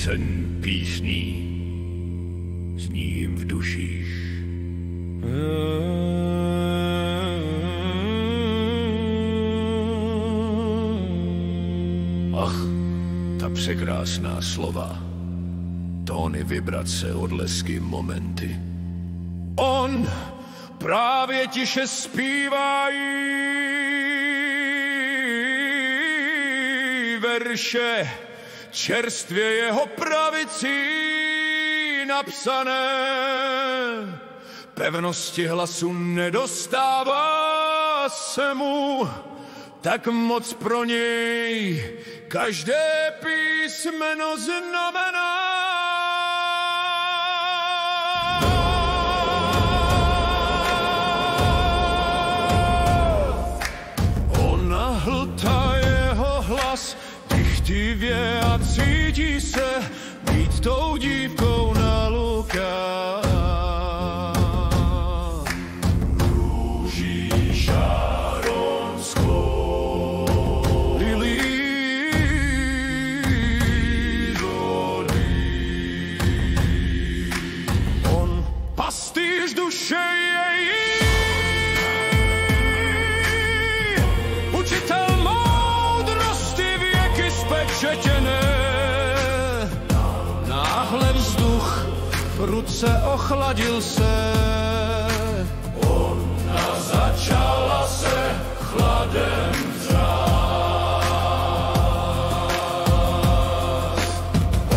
Píseň písní zní jim v duších. Ach, ta překrásná slova, tóny vibrace, odlesky, momenty. On právě tiše zpívají verše, čerstvě jeho pravicí napsané. Pevnosti hlasu nedostává se mu, tak moc pro něj každé písmeno znamená. Ona hltá jeho hlas dychtivě a cítí se být tou dívkou na lukách. Růží šaronskou, lilí rodí. On pastýř duše její, učitel moudrosti věky spečetěné. Náhle vzduch v ruce ochladil se, ona začala se chladem dřát.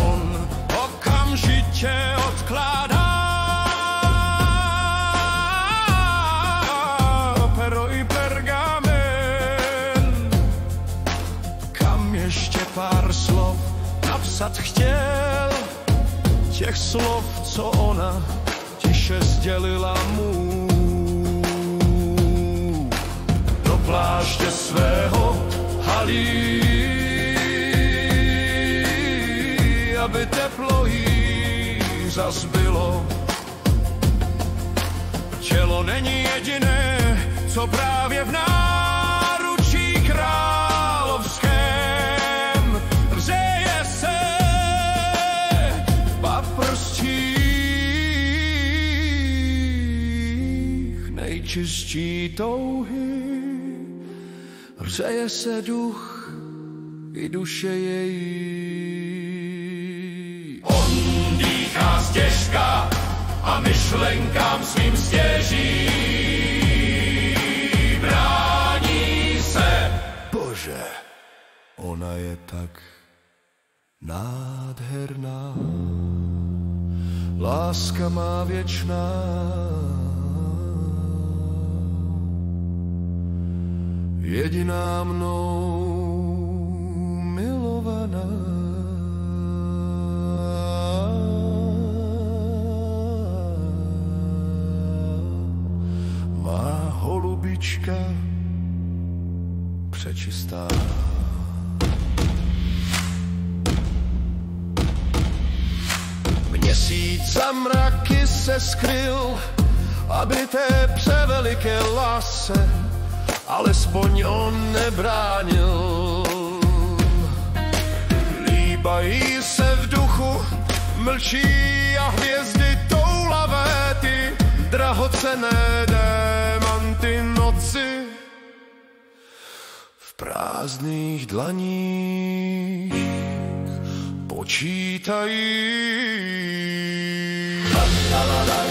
On okamžitě odkládá pero i pergamen, kam ještě pár slov napsat chtěl, těch slov, co ona tiše sdělila mu. Do pláště svého halí, aby teplo jí zas bylo. Tělo není jediné, co právě v náručí královském hřeje se v paprstích nejčistší touhy. Hřeje se duch i duše její. On dýchá stěžka a myšlenkám svým stěží brání se. Bože, ona je tak nádherná, láska má věčná. Jediná mnou milovaná. Má holubička přečistá. Měsíc za mraky se skryl, aby té převeliké lásce alespoň on nebránil. Líbají se v duchu, mlčí a hvězdy toulavé ty drahocenné démanty noci. V prázdných dlaních počítají. La, la, la, la.